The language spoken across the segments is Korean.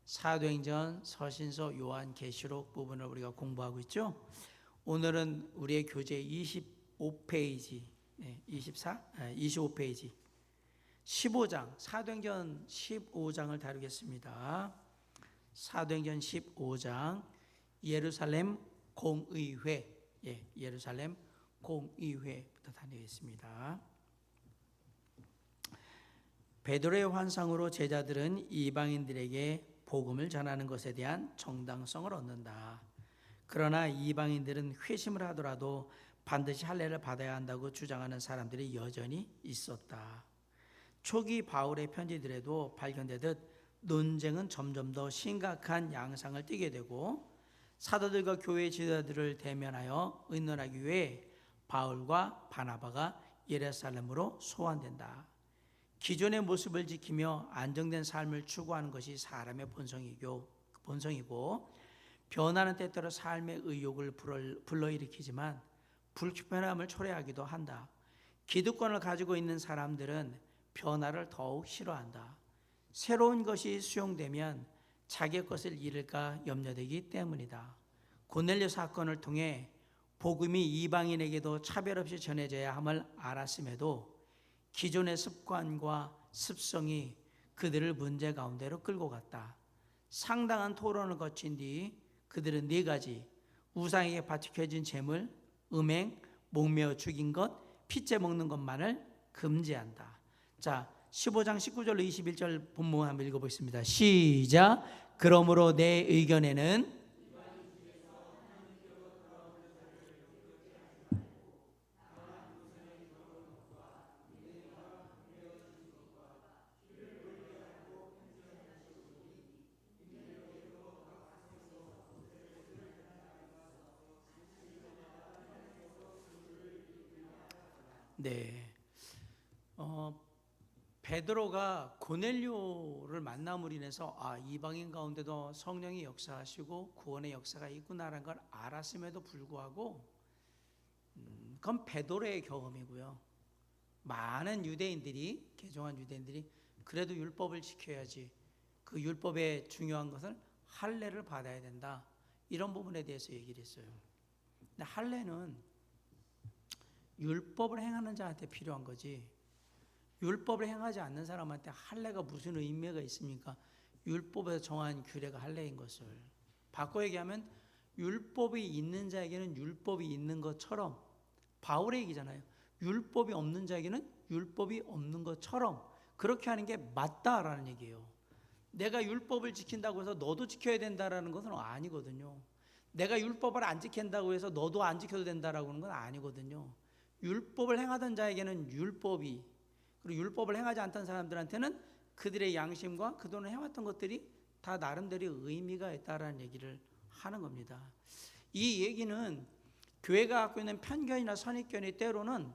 사도행전, 서신서, 요한계시록 부분을 우리가 공부하고 있죠. 오늘은 우리의 교재 25페이지, 25페이지 15장, 사도행전 15장을 다루겠습니다. 사도행전 15장 예루살렘 공의회, 예루살렘 공의회부터 다루겠습니다. 베드로의 환상으로 제자들은 이방인들에게 복음을 전하는 것에 대한 정당성을 얻는다. 그러나 이방인들은 회심을 하더라도 반드시 할례를 받아야 한다고 주장하는 사람들이 여전히 있었다. 초기 바울의 편지들에도 발견되듯 논쟁은 점점 더 심각한 양상을 띠게 되고, 사도들과 교회 지도자들을 대면하여 의논하기 위해 바울과 바나바가 예루살렘으로 소환된다. 기존의 모습을 지키며 안정된 삶을 추구하는 것이 사람의 본성이고, 변화는 때때로 삶의 의욕을 불러일으키지만 불편함을 초래하기도 한다. 기득권을 가지고 있는 사람들은 변화를 더욱 싫어한다. 새로운 것이 수용되면 자기의 것을 잃을까 염려되기 때문이다. 고넬료 사건을 통해 복음이 이방인에게도 차별 없이 전해져야 함을 알았음에도 기존의 습관과 습성이 그들을 문제 가운데로 끌고 갔다. 상당한 토론을 거친 뒤 그들은 네 가지, 우상에게 바치켜진 제물, 음행, 목매어 죽인 것, 피째 먹는 것만을 금지한다. 자, 15장 19절로 21절 본문 한번 읽어보겠습니다. 시작. 그러므로 내 의견에는 베드로가 고넬료를 만남으로 인해서 이방인 가운데도 성령이 역사하시고 구원의 역사가 있구나라는 걸 알았음에도 불구하고 그건 베드로의 경험이고요. 많은 유대인들이, 개종한 유대인들이 그래도 율법을 지켜야지, 그 율법의 중요한 것은 할례를 받아야 된다, 이런 부분에 대해서 얘기를 했어요. 근데 할례는 율법을 행하는 자한테 필요한 거지, 율법을 행하지 않는 사람한테 할례가 무슨 의미가 있습니까? 율법에서 정한 규례가 할례인 것을. 바꿔 얘기하면 율법이 있는 자에게는 율법이 있는 것처럼, 바울의 얘기잖아요. 율법이 없는 자에게는 율법이 없는 것처럼 그렇게 하는 게 맞다라는 얘기예요. 내가 율법을 지킨다고 해서 너도 지켜야 된다라는 것은 아니거든요. 내가 율법을 안 지킨다고 해서 너도 안 지켜도 된다라고 하는 건 아니거든요. 율법을 행하던 자에게는 율법이, 그리고 율법을 행하지 않던 사람들한테는 그들의 양심과 그동안 해왔던 것들이 다 나름대로 의미가 있다라는 얘기를 하는 겁니다. 이 얘기는 교회가 갖고 있는 편견이나 선입견이 때로는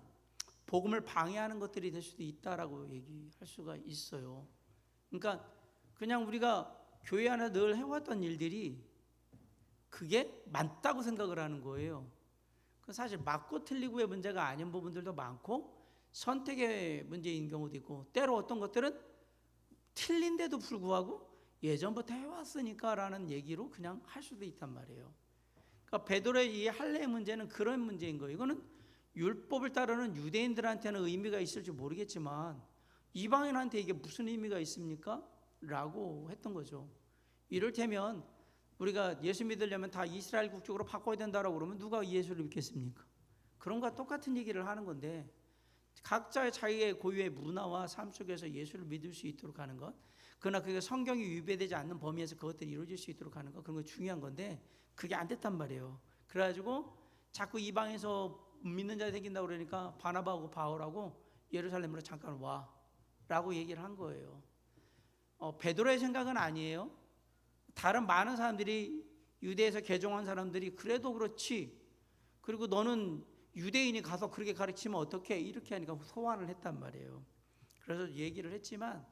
복음을 방해하는 것들이 될 수도 있다라고 얘기할 수가 있어요. 그러니까 그냥 우리가 교회 안에 늘 해왔던 일들이 그게 맞다고 생각을 하는 거예요. 사실 맞고 틀리고의 문제가 아닌 부분들도 많고, 선택의 문제인 경우도 있고, 때로 어떤 것들은 틀린데도 불구하고 예전부터 해왔으니까 라는 얘기로 그냥 할 수도 있단 말이에요. 그러니까 베드로의 이 할례의 문제는 그런 문제인 거예요. 이거는 율법을 따르는 유대인들한테는 의미가 있을지 모르겠지만 이방인한테 이게 무슨 의미가 있습니까? 라고 했던 거죠. 이를테면 우리가 예수 믿으려면 다 이스라엘 국적으로 바꿔야 된다라고 그러면 누가 예수를 믿겠습니까? 그런 것과 똑같은 얘기를 하는 건데, 각자의 자기의 고유의 문화와 삶 속에서 예수를 믿을 수 있도록 하는 것, 그러나 그게 성경이 위배되지 않는 범위에서 그것들이 이루어질 수 있도록 하는 것, 그런 거 중요한 건데 그게 안 됐단 말이에요. 그래가지고 자꾸 이방에서 믿는 자가 생긴다고 그러니까 바나바하고 바울하고 예루살렘으로 잠깐 와 라고 얘기를 한 거예요. 베드로의 생각은 아니에요. 다른 많은 사람들이, 유대에서 개종한 사람들이 그래도 그렇지, 그리고 너는 유대인이 가서 그렇게 가르치면 어떡해, 이렇게 하니까 소환을 했단 말이에요. 그래서 얘기를 했지만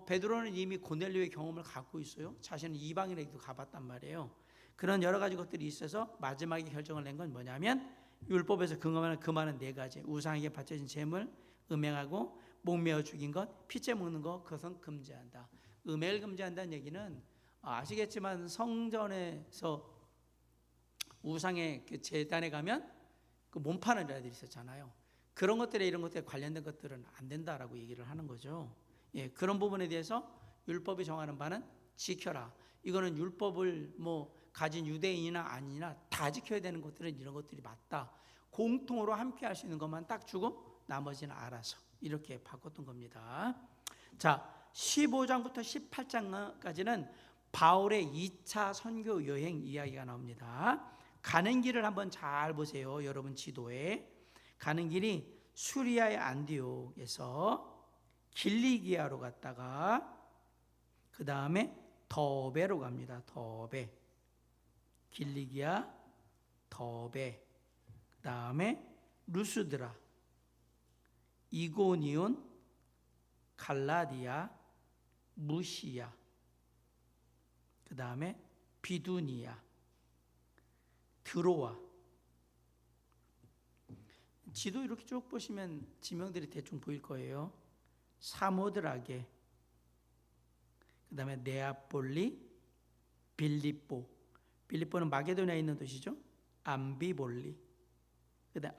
베드로는 이미 고넬료의 경험을 갖고 있어요. 자신은 이방인에게도 가봤단 말이에요. 그런 여러 가지 것들이 있어서 마지막에 결정을 낸 건 뭐냐면, 율법에서 금하는 네 가지, 우상에게 바쳐진 제물, 음행하고 목매어 죽인 것, 피째 먹는 것, 그것은 금지한다. 음해를 금지한다는 얘기는 아시겠지만 성전에서 우상의 그 제단에 가면 그 몸 파는 애들이 있었잖아요. 그런 것들에 이런 것들에 관련된 것들은 안 된다라고 얘기를 하는 거죠. 예, 그런 부분에 대해서 율법이 정하는 바는 지켜라. 이거는 율법을 뭐 가진 유대인이나 아니나 다 지켜야 되는 것들은 이런 것들이 맞다. 공통으로 함께 할 수 있는 것만 딱 주고 나머지는 알아서 이렇게 바꿨던 겁니다. 자, 15장부터 18장까지는 바울의 2차 선교 여행 이야기가 나옵니다. 가는 길을 한번 잘 보세요. 여러분 지도에. 가는 길이 수리아의 안디옥에서 길리기아로 갔다가 그 다음에 더베로 갑니다. 더베. 길리기아, 더베. 그 다음에 루스드라, 이고니온, 갈라디아, 무시야. 그 다음에 비두니아, 드로아. 지도 이렇게 쭉 보시면 지명들이 대충 보일 거예요. 사모드라게, 그 다음에 네아폴리, 빌립보. 빌립보는 마게도니아에 있는 도시죠. 암비볼리, 그 다음에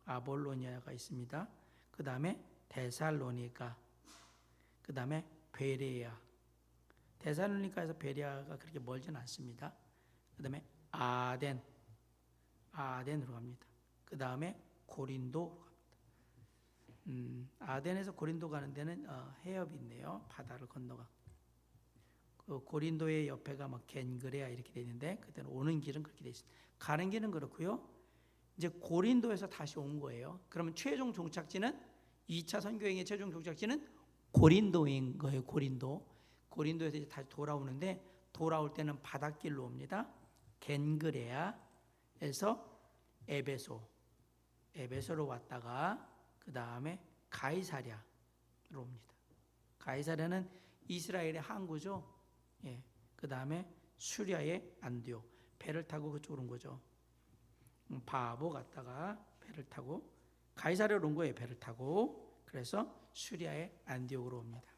아볼로니아가 있습니다. 그 다음에 데살로니가, 그 다음에 베레아. 데살로니가에서 베레아가 그렇게 멀지는 않습니다. 그 다음에 아덴으로 갑니다. 그 다음에 고린도로 갑니다. 아덴에서 고린도 가는 데는 해협이 있네요. 바다를 건너가. 그 고린도의 옆에가 막 겐그레아 이렇게 되어 있는데 그때는 오는 길은 그렇게 되어 있습니다. 가는 길은 그렇고요. 이제 고린도에서 다시 온 거예요. 그러면 최종 종착지는 2차 선교행의 최종 종착지는 고린도인 거예요. 고린도에서 이제 다시 돌아오는데 돌아올 때는 바닷길로 옵니다. 겐그레아에서 에베소로 왔다가 그 다음에 가이사랴로 옵니다. 가이사랴는 이스라엘의 항구죠. 예. 그 다음에 수리아의 안디옥. 배를 타고 그쪽으로 온 거죠. 바보 갔다가 배를 타고 가이사랴로 온 거예요. 배를 타고. 그래서 수리아의 안디옥으로 옵니다.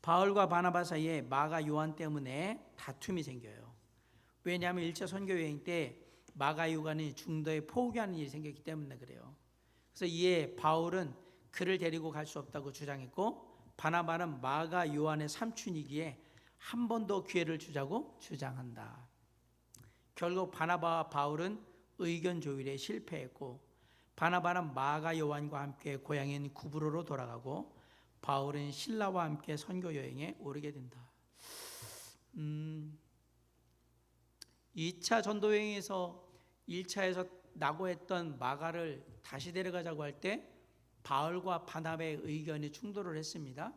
바울과 바나바 사이에 마가 요한 때문에 다툼이 생겨요. 왜냐하면 1차 선교 여행 때 마가 요한이 중도에 포기하는 일이 생겼기 때문에 그래요. 그래서 이에 바울은 그를 데리고 갈 수 없다고 주장했고 바나바는 마가 요한의 삼촌이기에 한 번 더 기회를 주자고 주장한다. 결국 바나바와 바울은 의견 조율에 실패했고 바나바는 마가 요한과 함께 고향인 구브로로 돌아가고 바울은 실라와 함께 선교 여행에 오르게 된다. 2차 전도 여행에서 1차에서 낙오했던 마가를 다시 데려가자고 할 때 바울과 바나바의 의견이 충돌을 했습니다.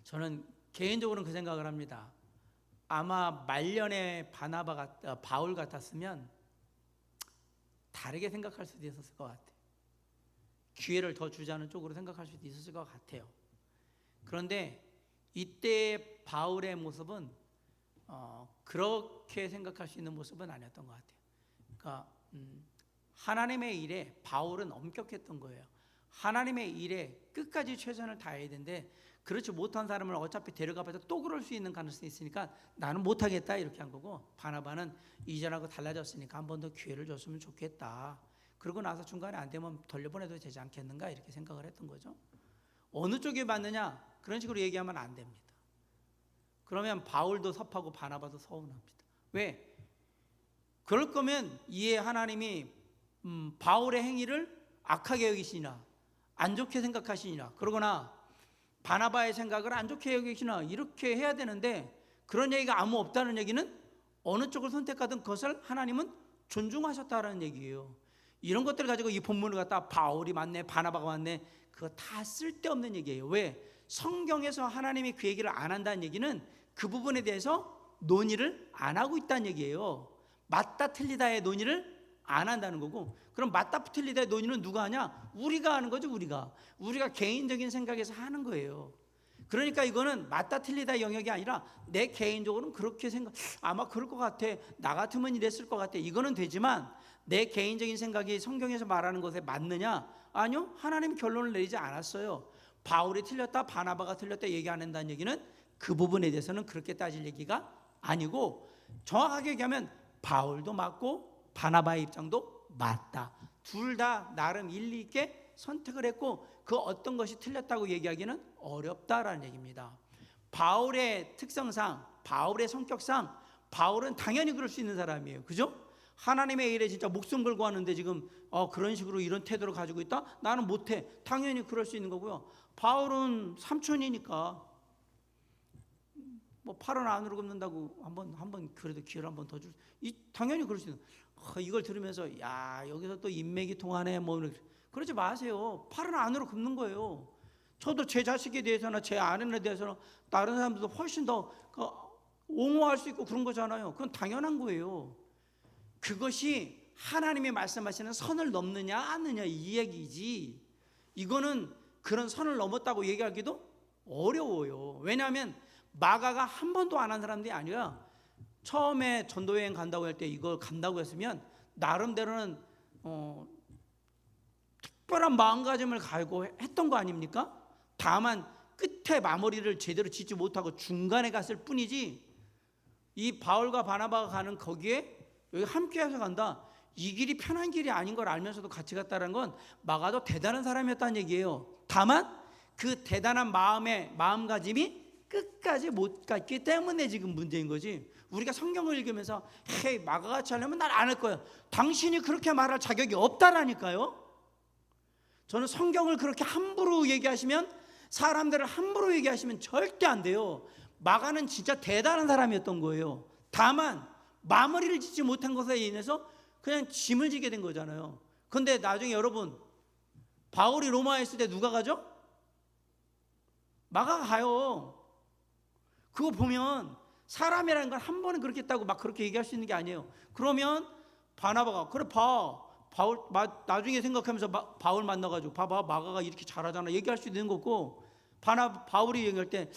저는 개인적으로는 그 생각을 합니다. 아마 말년에 바울 같았으면 다르게 생각할 수도 있었을 것 같아요. 기회를 더 주자는 쪽으로 생각할 수도 있었을 것 같아요. 그런데 이때 바울의 모습은 그렇게 생각할 수 있는 모습은 아니었던 것 같아요. 그러니까 하나님의 일에 바울은 엄격했던 거예요. 하나님의 일에 끝까지 최선을 다해야 되는데 그렇지 못한 사람을 어차피 데려가봐도 또 그럴 수 있는 가능성이 있으니까 나는 못하겠다 이렇게 한 거고 바나바는 이전하고 달라졌으니까 한 번 더 기회를 줬으면 좋겠다. 그러고 나서 중간에 안 되면 돌려보내도 되지 않겠는가 이렇게 생각을 했던 거죠. 어느 쪽이 맞느냐 그런 식으로 얘기하면 안 됩니다. 그러면 바울도 섭하고 바나바도 서운합니다. 왜? 그럴 거면 이에 하나님이 바울의 행위를 악하게 여기시나 안 좋게 생각하시나 그러거나 바나바의 생각을 안 좋게 여기시나 이렇게 해야 되는데 그런 얘기가 아무 없다는 얘기는 어느 쪽을 선택하든 그것을 하나님은 존중하셨다는 얘기예요. 이런 것들을 가지고 이 본문을 갖다 바울이 맞네 바나바가 맞네 그거 다 쓸데없는 얘기예요. 왜? 성경에서 하나님이 그 얘기를 안 한다는 얘기는 그 부분에 대해서 논의를 안 하고 있다는 얘기예요. 맞다 틀리다의 논의를 안 한다는 거고 그럼 맞다 틀리다의 논의는 누가 하냐? 우리가 하는 거죠. 우리가 개인적인 생각에서 하는 거예요. 그러니까 이거는 맞다 틀리다의 영역이 아니라 내 개인적으로는 그렇게 아마 그럴 것 같아 나 같으면 이랬을 것 같아 이거는 되지만 내 개인적인 생각이 성경에서 말하는 것에 맞느냐? 아니요, 하나님 결론을 내리지 않았어요. 바울이 틀렸다, 바나바가 틀렸다 얘기 안 한다는 얘기는 그 부분에 대해서는 그렇게 따질 얘기가 아니고, 정확하게 얘기하면 바울도 맞고 바나바의 입장도 맞다. 둘 다 나름 일리 있게 선택을 했고, 그 어떤 것이 틀렸다고 얘기하기는 어렵다라는 얘기입니다. 바울의 특성상, 바울의 성격상 바울은 당연히 그럴 수 있는 사람이에요. 그죠? 하나님의 일에 진짜 목숨 걸고 하는데 지금 그런 식으로 이런 태도를 가지고 있다? 나는 못해. 당연히 그럴 수 있는 거고요. 바울은 삼촌이니까 뭐 팔은 안으로 굽는다고 한번 그래도 기회를 한번 더 줄. 당연히 그럴 수 있는. 이걸 들으면서 야, 여기서 또 인맥이 통하네 뭐 그러지 마세요. 팔은 안으로 굽는 거예요. 저도 제 자식에 대해서나 제 아내에 대해서나 다른 사람들도 훨씬 더 옹호할 수 있고 그런 거잖아요. 그건 당연한 거예요. 그것이 하나님이 말씀하시는 선을 넘느냐 않느냐 이 얘기지, 이거는 그런 선을 넘었다고 얘기하기도 어려워요. 왜냐하면 마가가 한 번도 안 한 사람들이 아니라 처음에 전도여행 간다고 할 때 이걸 간다고 했으면 나름대로는 특별한 마음가짐을 가지고 했던 거 아닙니까? 다만 끝에 마무리를 제대로 짓지 못하고 중간에 갔을 뿐이지, 이 바울과 바나바가 가는 거기에 여기 함께해서 간다, 이 길이 편한 길이 아닌 걸 알면서도 같이 갔다는 건 마가도 대단한 사람이었다는 얘기예요. 다만 그 대단한 마음가짐이 끝까지 못 갔기 때문에 지금 문제인 거지. 우리가 성경을 읽으면서 헤이 마가같이 하려면 난 안 할 거야, 당신이 그렇게 말할 자격이 없다라니까요. 저는 성경을 그렇게 함부로 얘기하시면, 사람들을 함부로 얘기하시면 절대 안 돼요. 마가는 진짜 대단한 사람이었던 거예요. 다만 마무리를 짓지 못한 것에 인해서 그냥 짐을 지게 된 거잖아요. 그런데 나중에 여러분, 바울이 로마에 있을 때 누가 가죠? 마가가 가요. 그거 보면 사람이라는 건 한 번은 그렇게 했다고 막 그렇게 얘기할 수 있는 게 아니에요. 그러면 바나바가 그래 바울 나중에 생각하면서 바울 만나가지고 봐봐 마가가 이렇게 잘하잖아 얘기할 수 있는 거고, 바울이 얘기할 때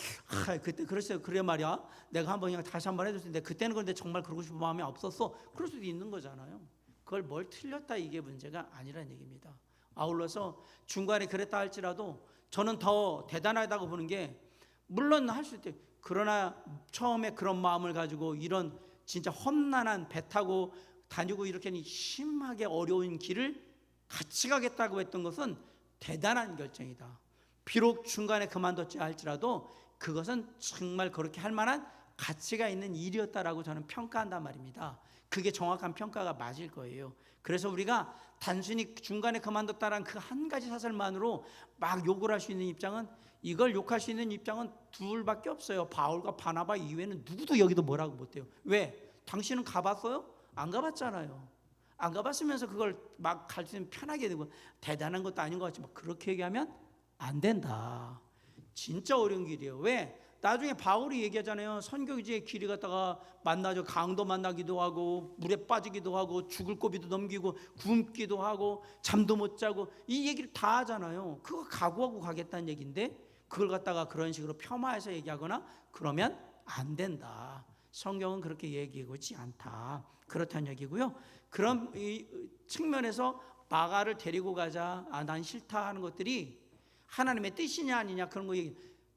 그때 그랬어요. 그래 말이야 내가 한번 그냥 다시 한번 해줄 텐데 그때는 그런데 정말 그러고 싶은 마음이 없었어. 그럴 수도 있는 거잖아요. 그걸 뭘 틀렸다 이게 문제가 아니라는 얘기입니다. 아울러서 중간에 그랬다 할지라도 저는 더 대단하다고 보는 게, 물론 할 수 있대. 그러나 처음에 그런 마음을 가지고 이런 진짜 험난한 배 타고 다니고 이렇게 심하게 어려운 길을 같이 가겠다고 했던 것은 대단한 결정이다. 비록 중간에 그만뒀지 할지라도 그것은 정말 그렇게 할 만한 가치가 있는 일이었다라고 저는 평가한단 말입니다. 그게 정확한 평가가 맞을 거예요. 그래서 우리가 단순히 중간에 그만뒀다라는 그 한 가지 사실만으로 막 욕을 할 수 있는 입장은, 이걸 욕할 수 있는 입장은 둘밖에 없어요. 바울과 바나바 이외에는 누구도 여기도 뭐라고 못해요. 왜? 당신은 가봤어요? 안 가봤잖아요. 안 가봤으면서 그걸 막 갈 수 있는 편하게 되고 대단한 것도 아닌 것 같지 막 그렇게 얘기하면 안 된다. 진짜 어려운 길이에요. 왜? 나중에 바울이 얘기하잖아요. 선교지의 길이 갔다가 만나죠. 강도 만나기도 하고 물에 빠지기도 하고 죽을 고비도 넘기고 굶기도 하고 잠도 못 자고 이 얘기를 다 하잖아요. 그거 각오하고 가겠다는 얘기인데 그걸 갖다가 그런 식으로 폄하해서 얘기하거나 그러면 안 된다. 성경은 그렇게 얘기하고 있지 않다. 그렇다는 얘기고요. 그런 측면에서 마가를 데리고 가자, 난 싫다 하는 것들이 하나님의 뜻이냐 아니냐 그런 거 얘기.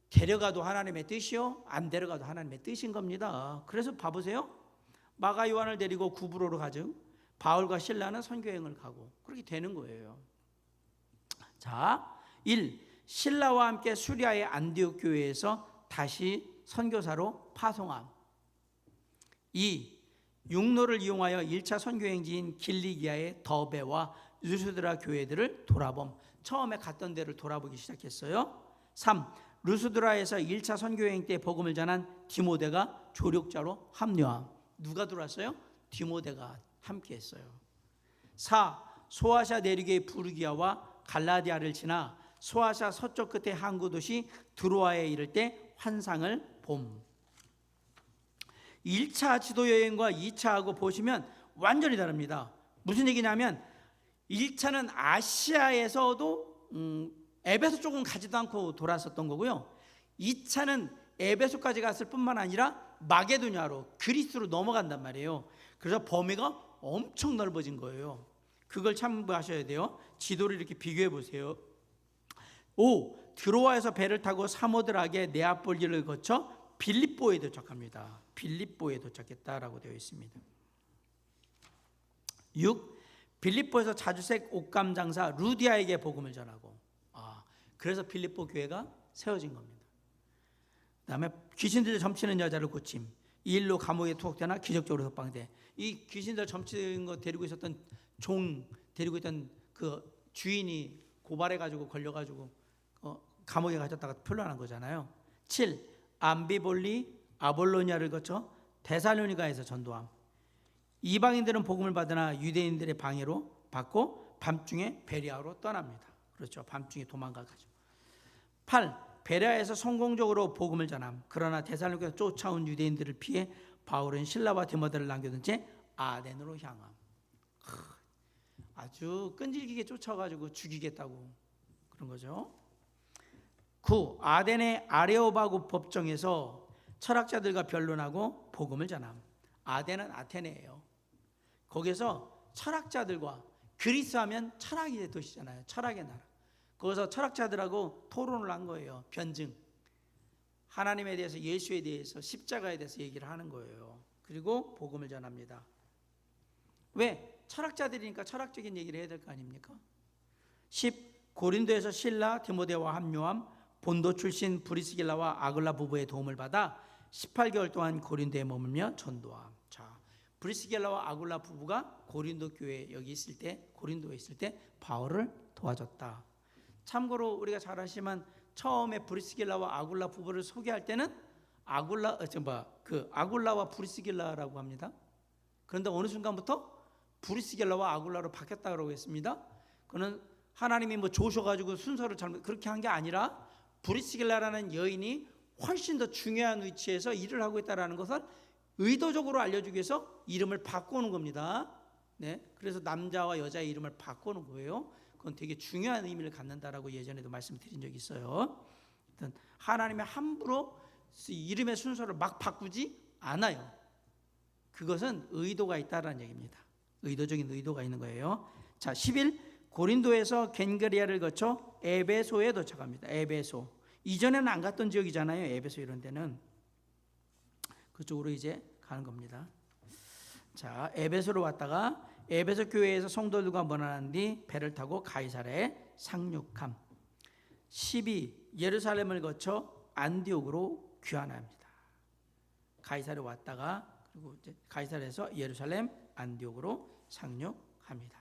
데려가도 하나님의 뜻이요, 안 데려가도 하나님의 뜻인 겁니다. 그래서 봐보세요. 마가 요한을 데리고 구브로로 가죠. 바울과 실라는 선교여행을 가고 그렇게 되는 거예요. 자, 1. 실라와 함께 수리아의 안디옥 교회에서 다시 선교사로 파송함. 2. 육로를 이용하여 1차 선교행지인 길리기아의 더베와 루스드라 교회들을 돌아봄. 처음에 갔던 데를 돌아보기 시작했어요. 3. 루스드라에서 1차 선교여행 때 복음을 전한 디모데가 조력자로 합류함. 누가 들어왔어요? 디모데가 함께했어요. 4. 소아시아 내륙의 부르기아와 갈라디아를 지나 소아시아 서쪽 끝의 항구 도시 드로아에 이를 때 환상을 봄. 1차 지도여행과 2차하고 보시면 완전히 다릅니다. 무슨 얘기냐면 1차는 아시아에서도 에베소 쪽은 가지도 않고 돌았었던 거고요. 2차는 에베소까지 갔을 뿐만 아니라 마게도냐로 그리스로 넘어간단 말이에요. 그래서 범위가 엄청 넓어진 거예요. 그걸 참고하셔야 돼요. 지도를 이렇게 비교해 보세요. 5. 드로아에서 배를 타고 사모드락의 네아폴리를 거쳐 빌립보에 도착합니다. 빌립보에 도착했다라고 되어 있습니다. 6. 빌립보에서 자주색 옷감 장사 루디아에게 복음을 전하고, 그래서 빌립보 교회가 세워진 겁니다. 그 다음에 귀신들 점치는 여자를 고침, 이 일로 감옥에 투옥되나 기적적으로 석방돼. 이 귀신들 점치는 거 데리고 있었던 데리고 있던 그 주인이 고발해가지고 걸려가지고 감옥에 갇혔다가 풀려난 거잖아요. 7. 암비볼리 아볼로니아를 거쳐 데살로니가에서 전도함. 이방인들은 복음을 받으나 유대인들의 방해로 받고 밤중에 베레아로 떠납니다. 그렇죠. 밤중에 도망가가지고. 8. 베레아에서 성공적으로 복음을 전함. 그러나 데살로니가에서 쫓아온 유대인들을 피해 바울은 실라와 디모데를 남겨둔 채 아덴으로 향함. 아주 끈질기게 쫓아가지고 죽이겠다고 그런 거죠. 9. 아덴의 아레오바구 법정에서 철학자들과 변론하고 복음을 전함. 아덴은 아테네예요. 거기서 철학자들과, 그리스 하면 철학의 도시잖아요. 철학의 나라. 거기서 철학자들하고 토론을 한 거예요. 변증. 하나님에 대해서, 예수에 대해서, 십자가에 대해서 얘기를 하는 거예요. 그리고 복음을 전합니다. 왜? 철학자들이니까 철학적인 얘기를 해야 될 거 아닙니까? 10. 고린도에서 실라 디모데와 합류함. 본도 출신 브리스길라와 아글라 부부의 도움을 받아 18개월 동안 고린도에 머물며 전도함. 자, 브리스길라와 아글라 부부가 고린도 교회 여기 있을 때, 고린도에 있을 때 바울을 도와줬다. 참고로 우리가 잘 아시지만 처음에 브리스길라와 아굴라 부부를 소개할 때는 아굴라와 브리스길라라고 합니다. 그런데 어느 순간부터 브리스길라와 아굴라로 바뀌었다고 했습니다. 그는 하나님이 조셔가지고 순서를 잘못 그렇게 한 게 아니라 브리스길라라는 여인이 훨씬 더 중요한 위치에서 일을 하고 있다는 것을 의도적으로 알려주기 위해서 이름을 바꾸는 겁니다. 네, 그래서 남자와 여자의 이름을 바꾸는 거예요. 그건 되게 중요한 의미를 갖는다라고 예전에도 말씀드린 적이 있어요. 하나님이 함부로 이름의 순서를 막 바꾸지 않아요. 그것은 의도가 있다라는 얘기입니다. 의도적인 의도가 있는 거예요. 자, 11. 고린도에서 겐그리아를 거쳐 에베소에 도착합니다. 에베소. 이전에는 안 갔던 지역이잖아요. 에베소 이런 데는. 그쪽으로 이제 가는 겁니다. 자, 에베소로 왔다가 에베소 교회에서 성도들과 만난 뒤 배를 타고 가이사랴에 상륙함. 12. 예루살렘을 거쳐 안디옥으로 귀환합니다. 가이사랴 왔다가 그리고 이제 가이사랴에서 예루살렘, 안디옥으로 상륙합니다.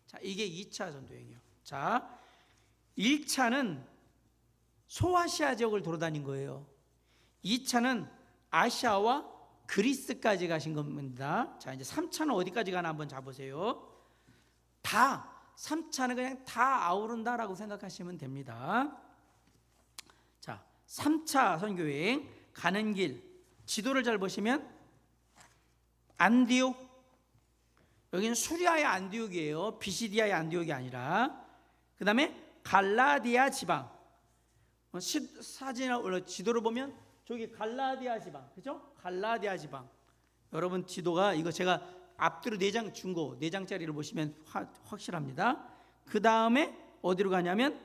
자, 이게 2차 전도행이에요. 자, 1차는 소아시아 지역을 돌아다닌 거예요. 2차는 아시아와 그리스까지 가신 겁니다. 자, 이제 3차는 어디까지 가나 한번 잡으세요. 3차는 그냥 다 아우른다라고 생각하시면 됩니다. 자, 3차 선교여행 가는 길 지도를 잘 보시면 안디옥, 여기는 수리아의 안디옥이에요. 비시디아의 안디옥이 아니라. 그 다음에 갈라디아 지방. 사진을 지도를 보면 저기 갈라디아 지방, 그죠? 갈라디아 지방. 여러분 지도가 이거 제가 앞뒤로 4장 준 거, 4장짜리를 보시면 확실합니다. 그 다음에 어디로 가냐면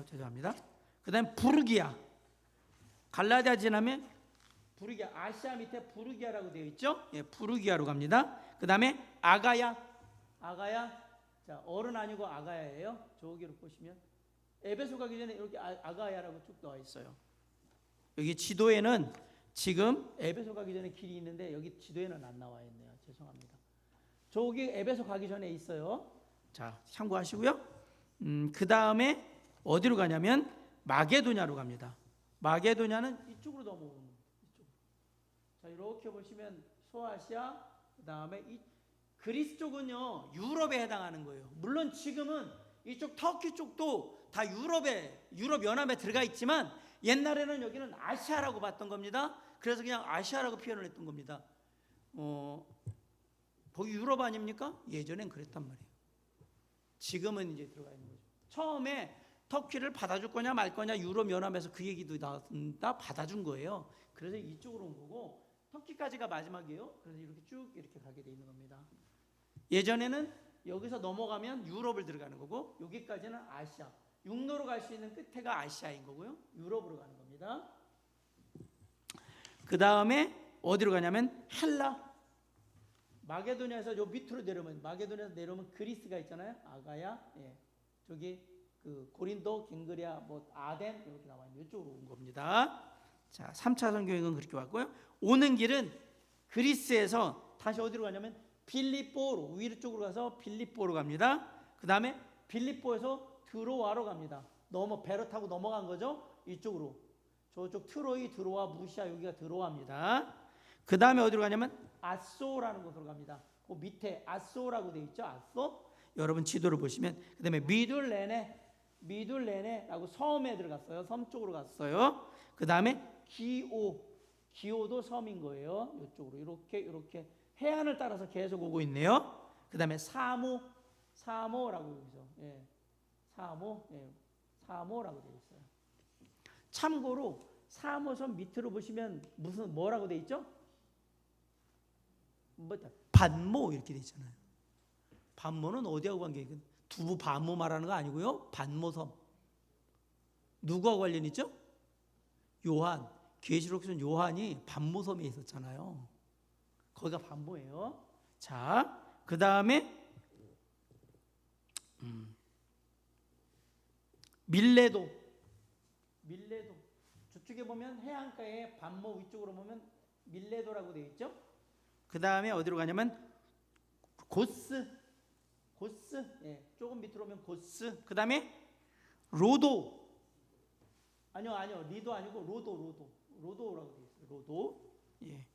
죄송합니다. 그 다음에 부르기아. 갈라디아 지나면 부르기아, 아시아 밑에 부르기아라고 되어 있죠? 예, 부르기아로 갑니다. 그 다음에 아가야. 자, 어른 아니고 아가야예요. 저기로 보시면 에베소 가기 전에 이렇게 아가야라고 쭉 나와 있어요. 여기 지도에는 지금 에베소 가기 전에 길이 있는데 여기 지도에는 안 나와 있네요. 죄송합니다. 저기 에베소 가기 전에 있어요. 자, 참고하시고요. 그 다음에 어디로 가냐면 마게도냐로 갑니다. 마게도냐는 이쪽으로 넘어오는. 자, 이렇게 보시면 소아시아, 그 다음에 이 그리스 쪽은요 유럽에 해당하는 거예요. 물론 지금은 이쪽 터키 쪽도 다 유럽 연합에 들어가 있지만 옛날에는 여기는 아시아라고 봤던 겁니다. 그래서 그냥 아시아라고 표현을 했던 겁니다. 거기 유럽 아닙니까? 예전엔 그랬단 말이에요. 지금은 이제 들어가 있는 거죠. 처음에 터키를 받아줄 거냐 말 거냐 유럽 연합에서 그 얘기도 다 받아준 거예요. 그래서 이쪽으로 온 거고, 터키까지가 마지막이에요. 그래서 이렇게 쭉 이렇게 가게 돼 있는 겁니다. 예전에는 여기서 넘어가면 유럽을 들어가는 거고 여기까지는 아시아. 육로로 갈 수 있는 끝에가 아시아인 거고요. 유럽으로 가는 겁니다. 그 다음에 어디로 가냐면 헬라. 마게도니아에서 요 밑으로 내려오면 마게도니아에서 내려오면 그리스가 있잖아요. 아가야, 예. 저기 그 고린도, 갱그리아, 뭐 아덴 이렇게 나와 있는 이쪽으로 온 겁니다. 자, 3차 선교행은 그렇게 왔고요. 오는 길은 그리스에서 다시 어디로 가냐면 빌립보로 위로 쪽으로 가서 빌립보로 갑니다. 그 다음에 빌립보에서 드로아로 갑니다. 배로 타고 넘어간 거죠. 이쪽으로 저쪽 트로이, 드로아, 무시아 여기가 드로아입니다. 그 다음에 어디로 가냐면 아소라는 곳으로 갑니다. 그 밑에 아소라고 되어 있죠. 아소. 여러분 지도를 보시면 그 다음에 미둘레네라고 섬에 들어갔어요. 섬 쪽으로 갔어요. 그 다음에 기오도 섬인 거예요. 이쪽으로 이렇게 해안을 따라서 계속 오고 있네요. 그 다음에 사모라고 여기서 사모라고 되어 있어요. 참고로 사모섬 밑으로 보시면 뭐라고 되어 있죠? 반모 이렇게 되어 있잖아요. 반모는 어디하고 관계가? 두부 반모 말하는 거 아니고요. 반모섬. 누구하고 관련 있죠? 요한. 계시록에서는 요한이 반모섬에 있었잖아요. 거기가 반모예요. 자, 그 다음에 밀레도. 저쪽에 보면 해안가에 반모 위쪽으로 보면 밀레도라고 되어 있죠. 그 다음에 어디로 가냐면 고스, 예, 조금 밑으로 오면 고스. 그 다음에 로도. 아니요, 리도 아니고 로도라고 되어 있어요. 로도. 예.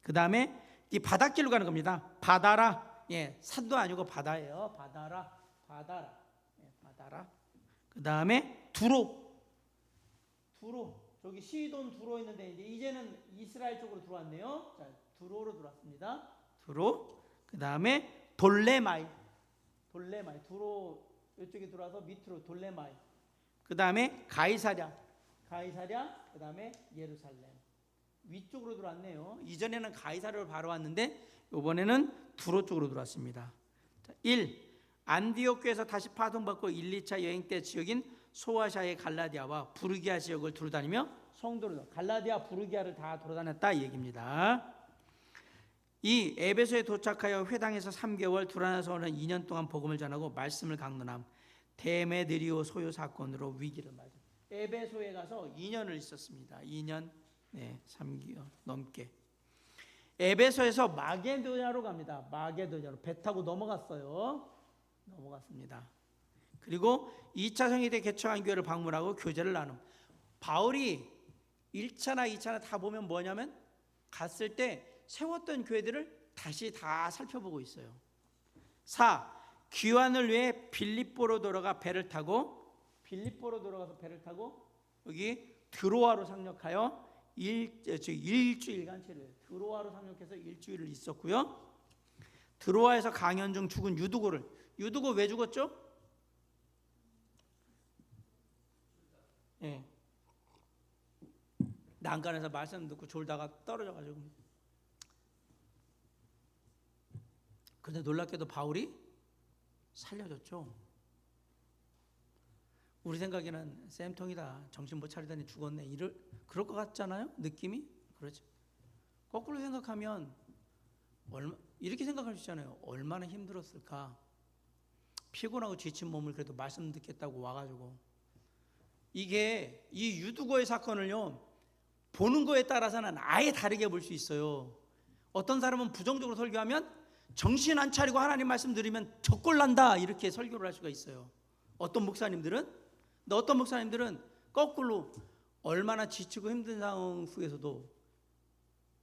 그 다음에 이 바닷길로 가는 겁니다. 바다라. 예, 산도 아니고 바다예요. 바다라. 예, 바다라. 그 다음에 두로. 저기 시돈 두로 있는데 이제는 이스라엘 쪽으로 들어왔네요. 자, 두로로 들어왔습니다. 두로. 그 다음에 돌레마이. 두로 이쪽에 들어와서 밑으로 돌레마이. 그 다음에 가이사랴. 그 다음에 예루살렘. 위쪽으로 들어왔네요. 이전에는 가이사랴로 바로 왔는데 이번에는 두로 쪽으로 들어왔습니다. 자, 1. 안디옥 교회에서 다시 파송받고 1, 2차 여행 때 지역인 소아시아의 갈라디아와 부르기아 지역을 두루다니며 성도를 갈라디아, 부르기아를 다 돌아다녔다 이 얘기입니다. 이 에베소에 도착하여 회당에서 3개월, 두라나서는 2년 동안 복음을 전하고 말씀을 강론함. 데메드리오 소요 사건으로 위기를 맞아. 에베소에 가서 2년을 있었습니다. 2년, 3개월 넘게. 에베소에서 마게도냐로 갑니다. 마게도냐로 배 타고 넘어갔습니다. 그리고 2차 성회대 개척한 교회를 방문하고 교제를 나눔. 바울이 1차나 2차나 다 보면 뭐냐면 갔을 때 세웠던 교회들을 다시 다 살펴보고 있어요. 4. 귀환을 위해 빌립보로 돌아가서 배를 타고 여기 드로아로 상륙하여 일주일간 채를 드로아로 상륙해서 일주일을 있었고요. 드로아에서 강연 중 죽은 유두고 왜 죽었죠? 예. 난간에서 말씀 듣고 졸다가 떨어져가지고. 그런데 놀랍게도 바울이 살려줬죠. 우리 생각에는 쌤통이다. 정신 못 차리더니 죽었네. 그럴 것 같잖아요. 느낌이. 그렇죠. 거꾸로 생각하면 이렇게 생각할 수 있잖아요. 얼마나 힘들었을까. 피곤하고 지친 몸을 그래도 말씀 듣겠다고 와가지고. 이게 이 유두고의 사건을요. 보는 거에 따라서는 아예 다르게 볼 수 있어요. 어떤 사람은 부정적으로 설교하면 정신 안 차리고 하나님 말씀 들으면 적골난다 이렇게 설교를 할 수가 있어요. 어떤 목사님들은 거꾸로 얼마나 지치고 힘든 상황 속에서도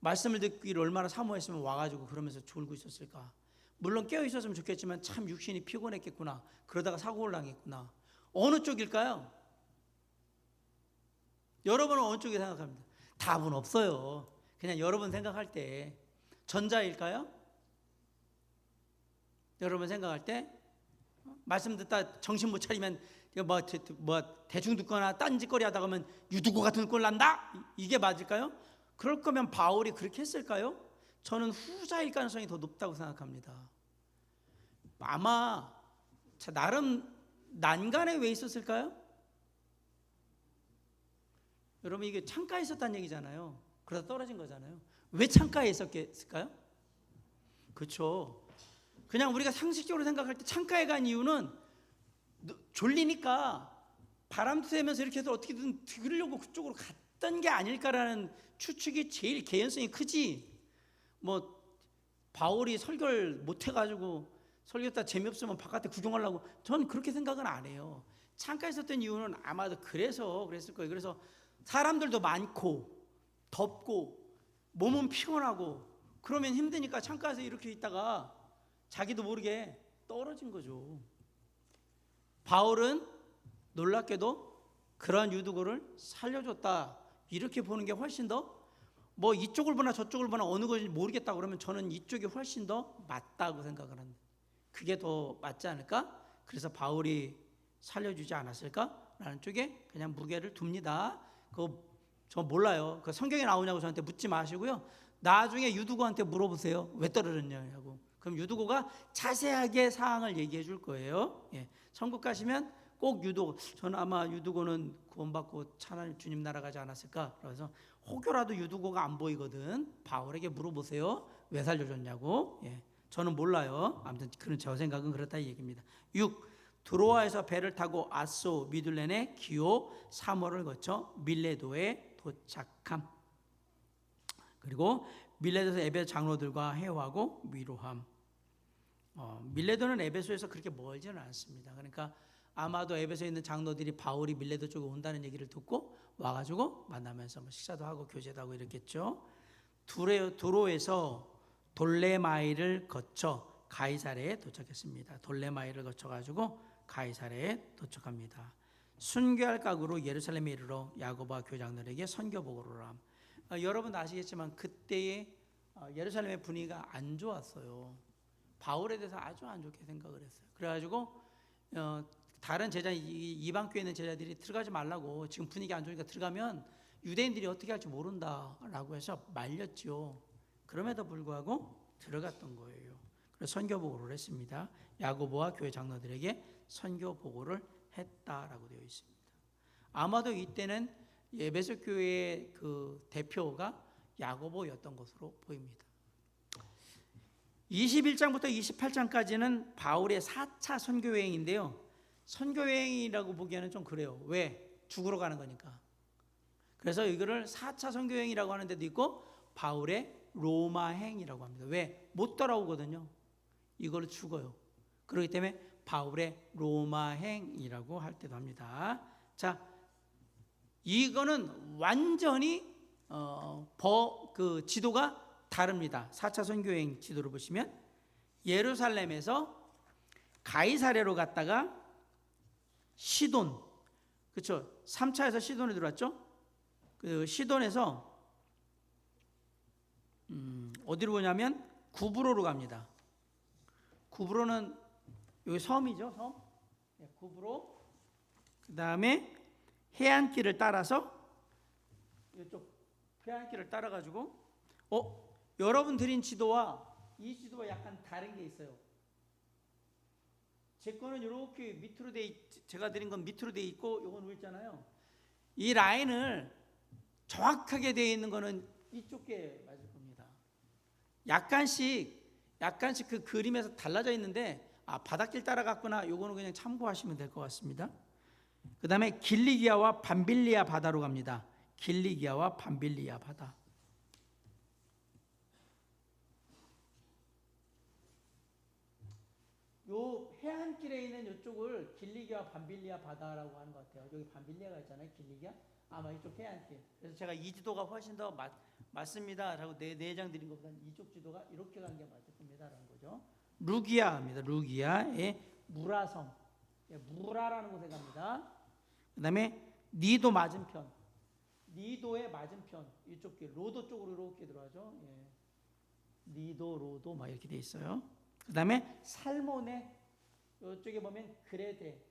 말씀을 듣기를 얼마나 사모했으면 와가지고 그러면서 졸고 있었을까. 물론 깨어 있었으면 좋겠지만 참 육신이 피곤했겠구나. 그러다가 사고를 당했구나. 어느 쪽일까요? 여러분은 어느 쪽에 생각합니다? 답은 없어요. 그냥 여러분 생각할 때 전자일까요? 여러분 생각할 때 말씀 듣다 정신 못 차리면 대충 듣거나 딴짓거리 하다 보면 유두고 같은 꼴 난다? 이게 맞을까요? 그럴 거면 바울이 그렇게 했을까요? 저는 후자일 가능성이 더 높다고 생각합니다. 아마 나름 난간에 왜 있었을까요? 여러분 이게 창가에 있었다는 얘기잖아요. 그러다 떨어진 거잖아요. 왜 창가에 있었을까요? 그렇죠. 그냥 우리가 상식적으로 생각할 때 창가에 간 이유는 졸리니까 바람 쐬면서 이렇게 해서 어떻게든 들으려고 그쪽으로 갔던 게 아닐까라는 추측이 제일 개연성이 크지. 뭐 바울이 설교를 못 해가지고 설교다 재미없으면 바깥에 구경하려고, 전 그렇게 생각은 안 해요. 창가에 있었던 이유는 아마도 그랬을 거예요. 그래서 사람들도 많고 덥고 몸은 피곤하고 그러면 힘드니까 창가에서 이렇게 있다가 자기도 모르게 떨어진 거죠. 바울은 놀랍게도 그러한 유두고를 살려줬다, 이렇게 보는 게 훨씬 더, 뭐 이쪽을 보나 저쪽을 보나 어느 것인지 모르겠다 그러면 저는 이쪽이 훨씬 더 맞다고 생각을 합니다. 그게 더 맞지 않을까? 그래서 바울이 살려주지 않았을까라는 쪽에 그냥 무게를 둡니다. 그거 저 몰라요. 그 성경에 나오냐고 저한테 묻지 마시고요. 나중에 유두고한테 물어보세요. 왜 떨어졌냐고. 그럼 유두고가 자세하게 사항을 얘기해 줄 거예요. 예. 천국 가시면 꼭 유두고, 저는 아마 유두고는 구원받고 하나님 주님 나라 가지 않았을까. 그래서 혹여라도 유두고가 안 보이거든 바울에게 물어보세요. 왜 살려줬냐고. 예. 저는 몰라요. 아무튼 그런 저 생각은 그렇다 이 얘기입니다. 6. 드로아에서 배를 타고 아소, 미둘렌의 기오, 사모를 거쳐 밀레도에 도착함. 그리고 밀레도에서 에베소 장로들과 회화하고 위로함. 밀레도는 에베소에서 그렇게 멀지는 않습니다. 그러니까 아마도 에베소에 있는 장로들이 바울이 밀레도 쪽에 온다는 얘기를 듣고 와가지고 만나면서 뭐 식사도 하고 교제도 하고 이랬겠죠. 두로에서 돌레마이를 거쳐 가이사랴에 도착했습니다. 돌레마이를 거쳐가지고 가이사랴에 도착합니다. 순교할 각오로 예루살렘에 이르러 야고보와 교장들에게 선교 보고를 함. 여러분 아시겠지만 그때의 예루살렘의 분위기가 안 좋았어요. 바울에 대해서 아주 안 좋게 생각을 했어요. 그래가지고 다른 제자, 이방 교회에 있는 제자들이 들어가지 말라고, 지금 분위기 안 좋으니까 들어가면 유대인들이 어떻게 할지 모른다라고 해서 말렸죠. 그럼에도 불구하고 들어갔던 거예요. 그래서 선교 보고를 했습니다. 야고보와 교회 장로들에게 선교 보고를 했다라고 되어 있습니다. 아마도 이때는 에베소 교회의 그 대표가 야고보였던 것으로 보입니다. 21장부터 28장까지는 바울의 4차 선교 여행인데요. 선교 여행이라고 보기에는 좀 그래요. 왜? 죽으러 가는 거니까. 그래서 이거를 4차 선교 여행이라고 하는 데도 있고 바울의 로마행이라고 합니다. 왜? 못 따라오거든요. 이걸로 죽어요. 그렇기 때문에 바울의 로마행이라고 할 때도 합니다. 자, 이거는 완전히 그 지도가 다릅니다. 4차 선교여행 지도를 보시면 예루살렘에서 가이사랴로 갔다가 시돈, 그렇죠? 3차에서 시돈에 들어왔죠? 그 시돈에서 어디로 오냐면 구브로로 갑니다. 구브로는 여기 섬이죠, 섬. 네, 구브로. 그 다음에 해안길을 따라서 이쪽 해안길을 따라가지고 여러분 드린 지도와 이 지도와 약간 다른 게 있어요. 제 거는 이렇게 밑으로 제가 드린 건 밑으로 돼 있고 요건 위에 있잖아요. 이 라인을 정확하게 되어 있는 거는 이쪽 게 맞을 겁니다. 약간씩 그 그림에서 달라져 있는데 바닷길 따라갔구나. 요거는 그냥 참고하시면 될 것 같습니다. 그 다음에 길리기아와 밤빌리아 바다로 갑니다. 길리기아와 밤빌리아 바다. 요 해안길에 있는 이쪽을 길리기아 밤빌리아 바다라고 하는 것 같아요. 여기 밤빌리아가 있잖아요. 길리기아. 아마 이쪽 해안길. 그래서 제가 이 지도가 훨씬 더 맞습니다 라고 네 장 드린 것보다 이쪽 지도가 이렇게 간 게 맞을 겁니다 라는 거죠. 루기아입니다. 루기아의 무라섬. 무라라는 곳에 갑니다. 그 다음에 니도 맞은편. 니도의 맞은편. 이쪽 길. 로도 쪽으로 이렇게 들어가죠. 예. 니도, 로도 막 이렇게 돼 있어요. 그 다음에 살모네, 이쪽에 보면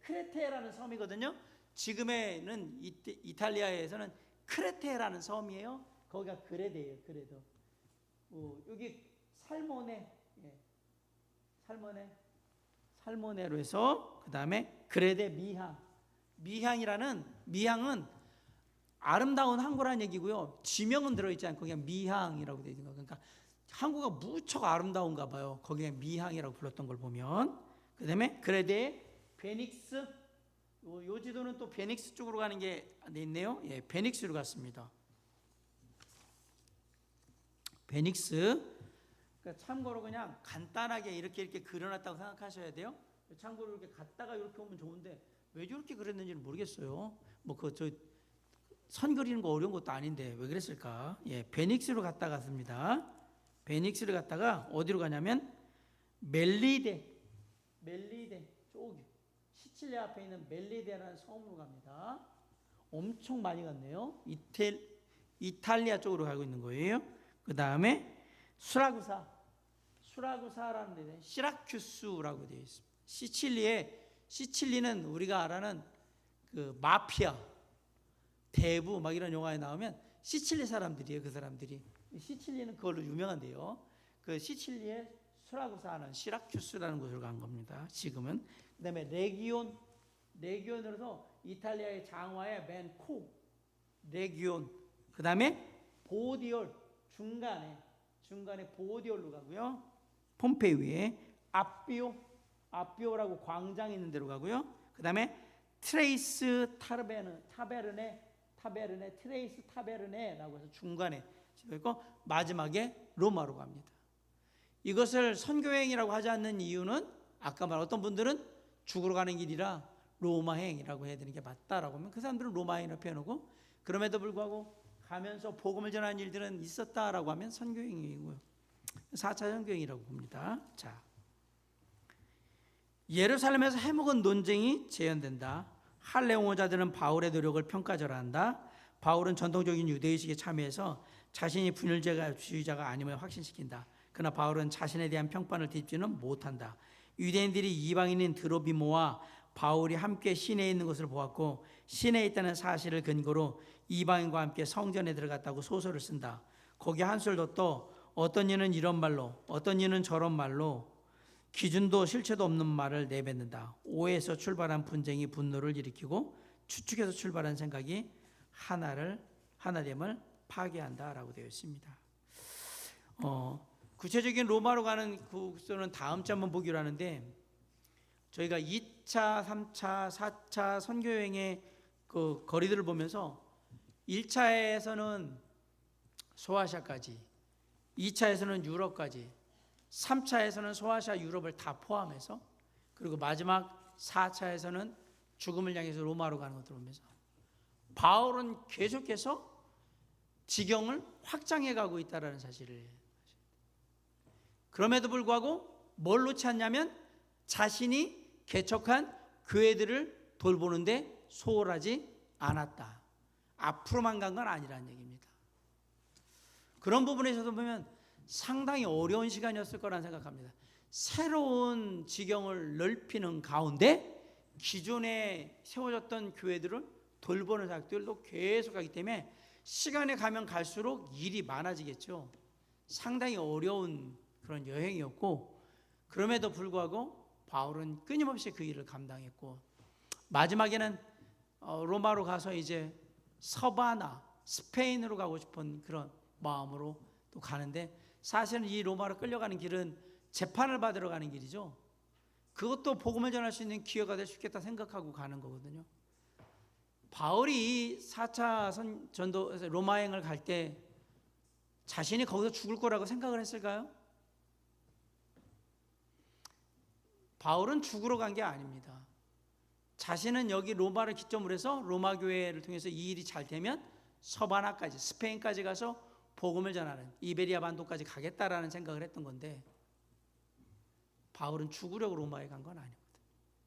크레테라는 섬이거든요. 지금에는 이탈리아에서는 크레테라는 섬이에요. 거기가 그레데예요. 그레도. 여기 살모네, 예. 살모네로 해서 그 다음에 그레데 미향. 미향은 아름다운 항구라는 얘기고요. 지명은 들어있지 않고 그냥 미향이라고 되어 있는 거. 그러니까 항구가 무척 아름다운가 봐요. 거기에 미향이라고 불렀던 걸 보면. 그 다음에 그레데 베닉스. 요 지도는 또 베닉스 쪽으로 가는 게 있네요. 예, 베닉스로 갔습니다. 베닉스. 그러니까 참고로 그냥 간단하게 이렇게 그려놨다고 생각하셔야 돼요. 참고로 이렇게 갔다가 이렇게 오면 좋은데 왜 저렇게 그랬는지는 모르겠어요. 선 그리는 거 어려운 것도 아닌데 왜 그랬을까? 예, 베닉스로 갔다 갔습니다. 베닉스를 갔다가 어디로 가냐면 멜리데 쪽 시칠리아 앞에 있는 멜리데라는 섬으로 갑니다. 엄청 많이 갔네요. 이탈리아 쪽으로 가고 있는 거예요. 그 다음에 수라구사라는 데는 시라큐스라고 되어 있습니다. 시칠리는 우리가 알아는 그 마피아, 대부 막 이런 영화에 나오면 시칠리 사람들이에요. 그 사람들이. 시칠리는 그걸로 유명한데요. 그 시칠리의 수라구사는 시라큐스라는 곳으로 간 겁니다. 지금은. 그 다음에 레기온으로서 이탈리아의 장화의 맨 코, 레기온. 그 다음에 보디올, 중간에 보디올로 가고요. 폼페이 위에 아비오라고 광장 있는 데로 가고요. 그 다음에 트레이스 타베르네 트레이스 타베르네라고 해서 중간에 있고 마지막에 로마로 갑니다. 이것을 선교행이라고 하지 않는 이유는 아까 말한 어떤 분들은 죽으러 가는 길이라 로마행이라고 해야 되는 게 맞다라고 하면 그 사람들은 로마행이라고 표현하고 그럼에도 불구하고 가면서 복음을 전하는 일들은 있었다라고 하면 선교행이고요. 4차 선교행이라고 봅니다. 자, 예루살렘에서 해먹은 논쟁이 재현된다. 할례 옹호자들은 바울의 노력을 평가절하한다. 바울은 전통적인 유대의식에 참여해서 자신이 분열주의자가 아님을 확신시킨다. 그러나 바울은 자신에 대한 평판을 뒤집지는 못한다. 유대인들이 이방인인 드로비모와 바울이 함께 시내에 있는 것을 보았고 시내에 있다는 사실을 근거로 이방인과 함께 성전에 들어갔다고 소설을 쓴다. 거기 한술 더 어떤 이는 이런 말로 어떤 이는 저런 말로 기준도 실체도 없는 말을 내뱉는다. 오해에서 출발한 분쟁이 분노를 일으키고 추측에서 출발한 생각이 하나됨을 파괴한다라고 되어 있습니다. 구체적인 로마로 가는 국소는 다음 주 한번 보기로 하는데 저희가 2차, 3차, 4차 선교여행의 그 거리들을 보면서 1차에서는 소아시아까지, 2차에서는 유럽까지, 3차에서는 소아시아, 유럽을 다 포함해서 그리고 마지막 4차에서는 죽음을 향해서 로마로 가는 것들을 보면서 바울은 계속해서 지경을 확장해 가고 있다는 사실을 그럼에도 불구하고 뭘 놓지 않냐면 자신이 개척한 교회들을 돌보는데 소홀하지 않았다. 앞으로만 간 건 아니라는 얘기입니다. 그런 부분에서도 보면 상당히 어려운 시간이었을 거란 생각합니다. 새로운 지경을 넓히는 가운데 기존에 세워졌던 교회들을 돌보는 작들도 계속하기 때문에 시간이 가면 갈수록 일이 많아지겠죠. 상당히 어려운 그런 여행이었고 그럼에도 불구하고 바울은 끊임없이 그 일을 감당했고 마지막에는 로마로 가서 이제 서바나 스페인으로 가고 싶은 그런 마음으로 또 가는데 사실은 이 로마로 끌려가는 길은 재판을 받으러 가는 길이죠. 그것도 복음을 전할 수 있는 기회가 될 수 있겠다 생각하고 가는 거거든요. 바울이 4차 전도 로마행을 갈 때 자신이 거기서 죽을 거라고 생각을 했을까요? 바울은 죽으러 간 게 아닙니다. 자신은 여기 로마를 기점으로 해서 로마 교회를 통해서 이 일이 잘 되면 서바나까지 스페인까지 가서 복음을 전하는 이베리아 반도까지 가겠다라는 생각을 했던 건데 바울은 죽으려고 로마에 간 건 아니거든.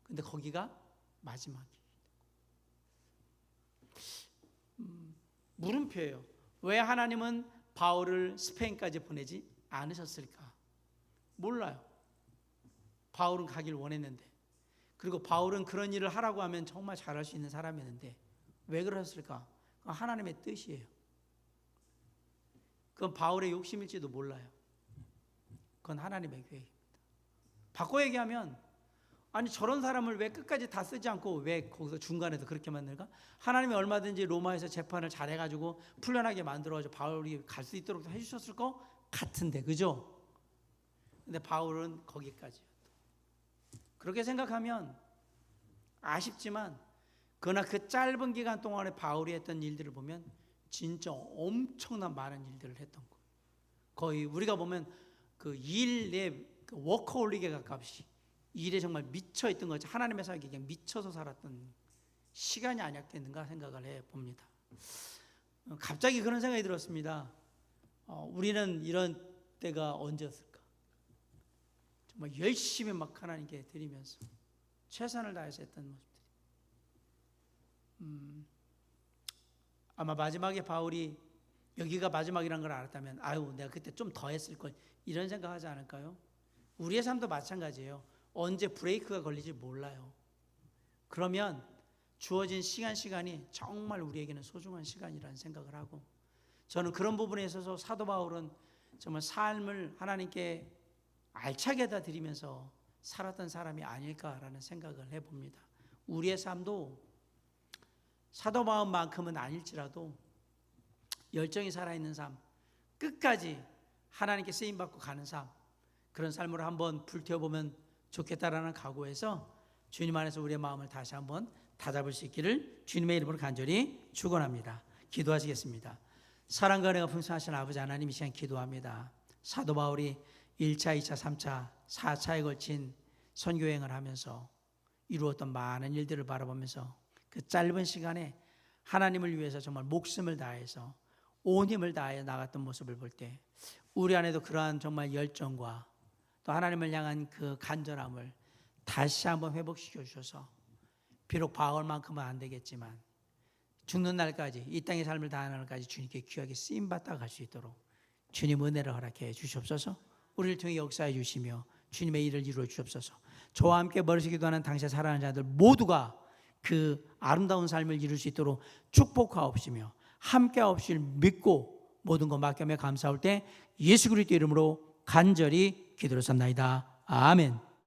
근데 거기가 마지막이에요. 물음표예요. 왜 하나님은 바울을 스페인까지 보내지 않으셨을까? 몰라요. 바울은 가길 원했는데 그리고 바울은 그런 일을 하라고 하면 정말 잘할 수 있는 사람이었는데 왜 그러셨을까? 하나님의 뜻이에요. 그건 바울의 욕심일지도 몰라요. 그건 하나님의 계획입니다. 바꿔 얘기하면 아니 저런 사람을 왜 끝까지 다 쓰지 않고 왜 거기서 중간에서 그렇게 만들까? 하나님이 얼마든지 로마에서 재판을 잘해가지고 풀려나게 만들어가지고 바울이 갈 수 있도록 해주셨을 것 같은데, 그죠? 근데 바울은 거기까지였다. 그렇게 생각하면 아쉽지만 그러나 그 짧은 기간 동안에 바울이 했던 일들을 보면 진짜 엄청난 많은 일들을 했던 거예요. 거의 우리가 보면 그 일에 워커홀릭에 가깝이 일에 정말 미쳐있던 거죠. 하나님의 살기 그냥 미쳐서 살았던 시간이 아니었겠는가 생각을 해봅니다. 갑자기 그런 생각이 들었습니다. 우리는 이런 때가 언제였을까? 정말 열심히 막 하나님께 드리면서 최선을 다해서 했던 모습들이. 아마 마지막에 바울이 여기가 마지막이라는 걸 알았다면 아유 내가 그때 좀 더 했을 걸 이런 생각하지 않을까요? 우리의 삶도 마찬가지예요. 언제 브레이크가 걸릴지 몰라요. 그러면 주어진 시간이 정말 우리에게는 소중한 시간이라는 생각을 하고, 저는 그런 부분에 있어서 사도 바울은 정말 삶을 하나님께 알차게 다 드리면서 살았던 사람이 아닐까라는 생각을 해봅니다. 우리의 삶도 사도 바울만큼은 아닐지라도 열정이 살아있는 삶, 끝까지 하나님께 쓰임받고 가는 삶, 그런 삶으로 한번 불태워보면 좋겠다라는 각오에서 주님 안에서 우리의 마음을 다시 한번 다잡을 수 있기를 주님의 이름으로 간절히 축원합니다. 기도하시겠습니다. 사랑과 은혜가 풍성하신 아버지 하나님, 이 시간 기도합니다. 사도 바울이 1차, 2차, 3차, 4차에 걸친 선교여행을 하면서 이루었던 많은 일들을 바라보면서 그 짧은 시간에 하나님을 위해서 정말 목숨을 다해서 온 힘을 다해 나갔던 모습을 볼 때 우리 안에도 그러한 정말 열정과 또 하나님을 향한 그 간절함을 다시 한번 회복시켜 주셔서 비록 바울만큼은 안 되겠지만 죽는 날까지, 이 땅의 삶을 다하는 날까지 주님께 귀하게 쓰임받다 갈 수 있도록 주님 은혜를 허락해 주시옵소서. 우리를 통해 역사해 주시며 주님의 일을 이루어 주옵소서. 저와 함께 멀리서 기도하는 당시에 살아가는 자들 모두가 그 아름다운 삶을 이룰 수 있도록 축복하옵시며 함께하옵실 믿고 모든 것 맡겨며 감사할 때 예수 그리스도 이름으로 간절히 기도를 삽나이다. 아멘.